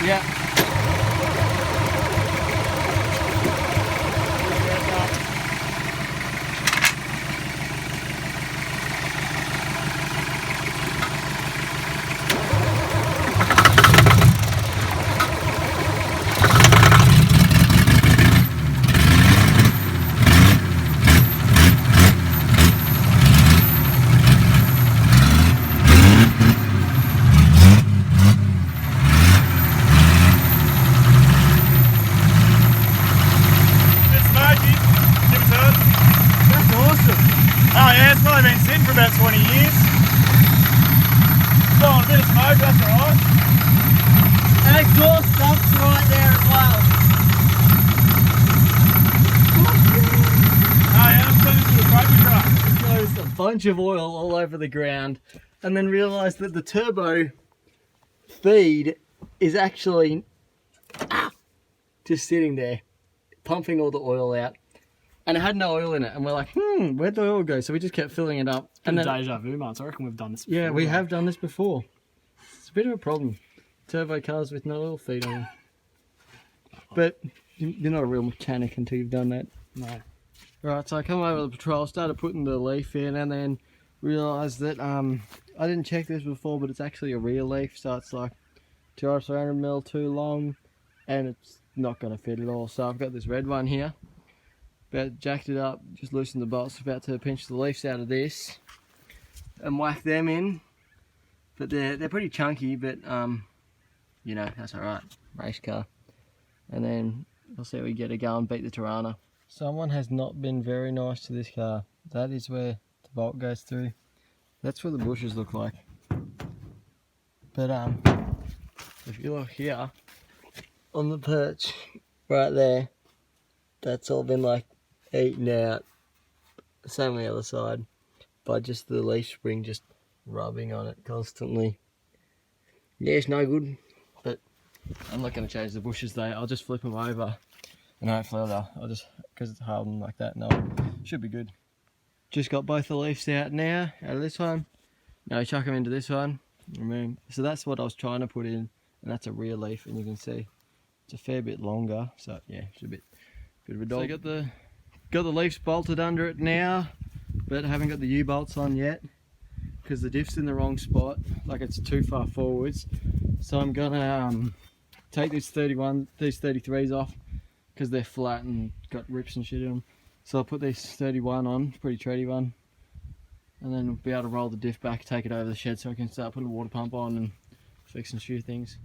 Yeah. About 20 years. Still on a bit of smoke, that's alright. And exhaust ducts right there as well. Oh yeah, I'm putting into a trophy truck. There's a bunch of oil all over the ground, and then realised that the turbo feed is actually just sitting there, pumping all the oil out. And it had no oil in it, and we're like, where'd the oil go? So we just kept filling it up. And then deja vu, man. So I reckon we've done this before. Yeah, we have done this before. It's a bit of a problem. Turbo cars with no oil feed on them. But you're not a real mechanic until you've done that. No. Right, so I come over the patrol, started putting the leaf in, and then realised that I didn't check this before, but it's actually a rear leaf, so it's like 200mm too long, and it's not going to fit at all. So I've got this red one here. About jacked it up, just loosened the bolts, about to pinch the leaves out of this and whack them in. But they're pretty chunky, but you know, that's alright. Race car. And then we'll see if we get a go and beat the Torana. Someone has not been very nice to this car. That is where the bolt goes through. That's what the bushes look like. But if you look here on the perch right there, that's all been like eaten out. Same on the other side by just the leaf spring just rubbing on it constantly. Yeah, it's no good, but I'm not going to change the bushes though. I'll just flip them over and hopefully I'll just, because it's hardened like that, no, should be good. Just got both the leaves out now, out of this one. Now chuck them into this one. So that's what I was trying to put in, and that's a rear leaf, and you can see it's a fair bit longer, so yeah, it's a bit of a dog. So got the leaves bolted under it now, but I haven't got the U-bolts on yet because the diff's in the wrong spot, like it's too far forwards. So I'm gonna take these 33s off because they're flat and got rips and shit in them. So I'll put this 31 on, pretty tready one, and then we'll be able to roll the diff back, take it over the shed so I can start putting a water pump on and fix and shoe things.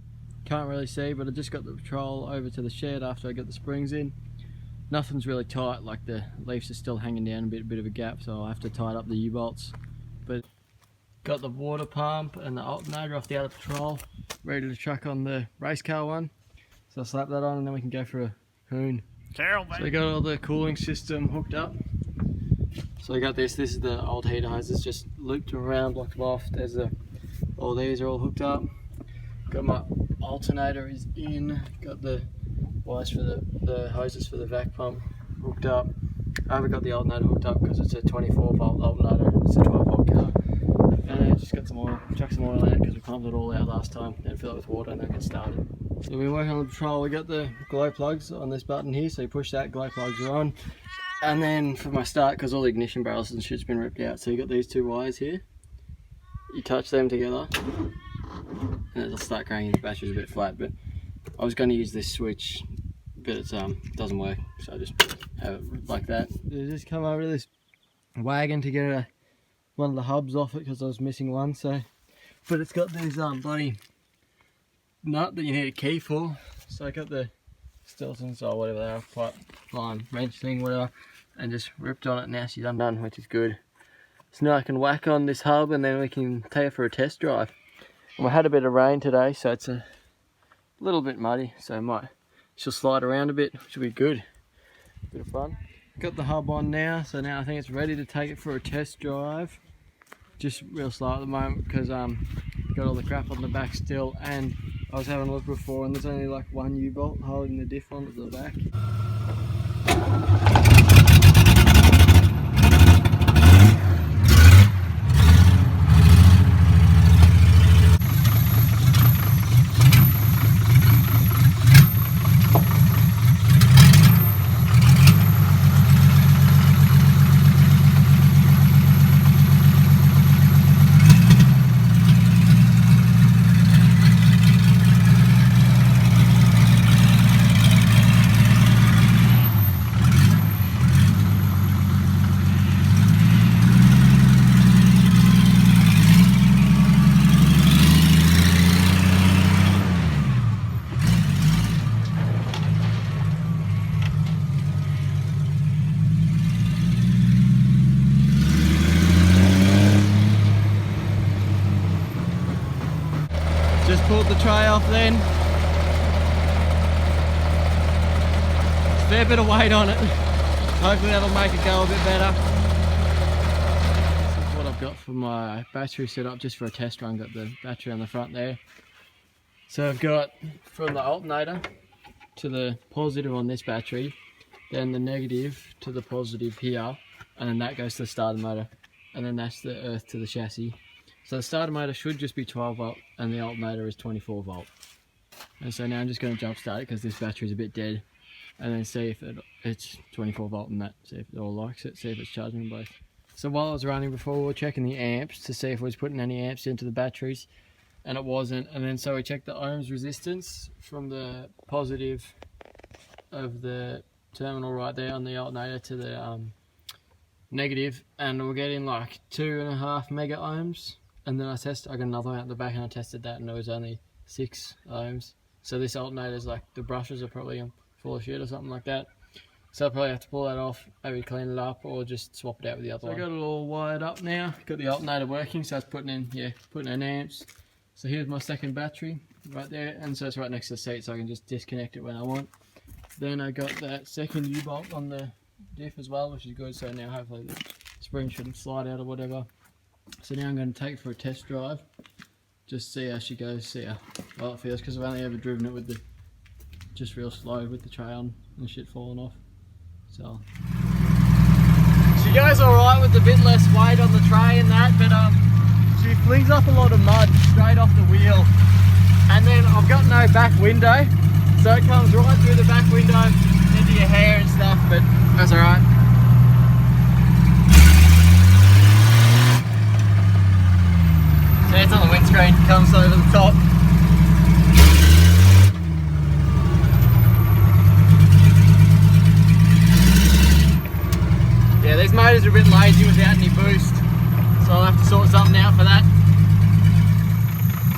Can't really see, but I just got the patrol over to the shed after I got the springs in. Nothing's really tight, like the leaves are still hanging down a bit of a gap, so I'll have to tighten up the U-bolts. But got the water pump and the alternator off the other patrol, ready to chuck on the race car one. So I'll slap that on and then we can go for a hoon. Carol, So we got all the cooling system hooked up. So I got this is the old heater hose, it's just looped around, blocked them off. There's all these are all hooked up. Got my alternator is in, got the wires for the hoses for the vac pump hooked up. I haven't got the alternator hooked up because it's a 24 volt alternator, it's a 12 volt car. And then just got some oil, chuck some oil out because we pumped it all out last time, then fill it with water and then get started. So we've been working on the patrol, we got the glow plugs on this button here, so you push that, glow plugs are on. And then for my start, because all the ignition barrels and shit's been ripped out, so you got these two wires here, you touch them together and it'll start cranking. The battery's a bit flat, but I was going to use this switch, but it doesn't work, so I just have it like that. I just come over to this wagon to get one of the hubs off it because I was missing one. So, but it's got these bloody nut that you need a key for. So I got the Stiltons or whatever they are, pipeline wrench thing, whatever, and just ripped on it. Now she's undone, which is good. So now I can whack on this hub and then we can take it for a test drive. And we had a bit of rain today, so it's a little bit muddy, so she'll slide around a bit, which will be good. Bit of fun. Got the hub on now, so now I think it's ready to take it for a test drive. Just real slow at the moment because got all the crap on the back still, and I was having a look before and there's only like one U-bolt holding the diff on at the back. tray off then. It's a fair bit of weight on it. Hopefully that'll make it go a bit better. This is what I've got for my battery setup just for a test run. Got the battery on the front there. So I've got from the alternator to the positive on this battery, then the negative to the positive here, and then that goes to the starter motor, and then that's the earth to the chassis. So the starter motor should just be 12 volt and the alternator is 24 volt. And so now I'm just going to jump start it because this battery is a bit dead, and then see if it's 24 volt and that, see if it all likes it, see if it's charging them both. So while I was running before, we were checking the amps to see if we was putting any amps into the batteries, and it wasn't. And then so we checked the ohms resistance from the positive of the terminal right there on the alternator to the negative, and we're getting like 2.5 mega ohms. And then I got another one out the back and I tested that and it was only 6 ohms. So this alternator's like, the brushes are probably full of shit or something like that. So I'll probably have to pull that off, maybe clean it up or just swap it out with the other one. So I got it all wired up now, got the alternator working, so it's putting in amps. So here's my second battery right there, and so it's right next to the seat so I can just disconnect it when I want. Then I got that second U-bolt on the diff as well, which is good, so now hopefully the spring shouldn't slide out or whatever. So now I'm going to take it for a test drive, just see how she goes, see how well it feels, because I've only ever driven it with the, just real slow with the tray on and shit falling off. So she goes alright with a bit less weight on the tray and that, but she flings up a lot of mud straight off the wheel. And then I've got no back window, so it comes right through the back window into your hair and stuff, but that's alright. So it's on the windscreen, comes over the top. Yeah, these motors are a bit lazy without any boost, so I'll have to sort something out for that.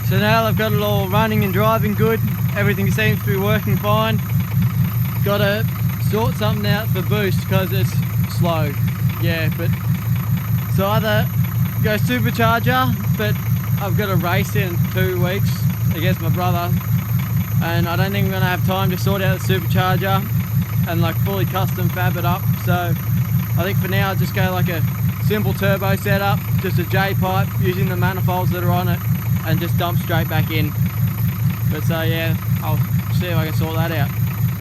So now I've got it all running and driving good, everything seems to be working fine. Got to sort something out for boost because it's slow. Yeah, but so either go supercharger, but I've got a race in 2 weeks against my brother, and I don't think I'm going to have time to sort out the supercharger and like fully custom fab it up. So I think for now I'll just go like a simple turbo setup, just a J-pipe using the manifolds that are on it, and just dump straight back in. But so yeah, I'll see if I can sort that out.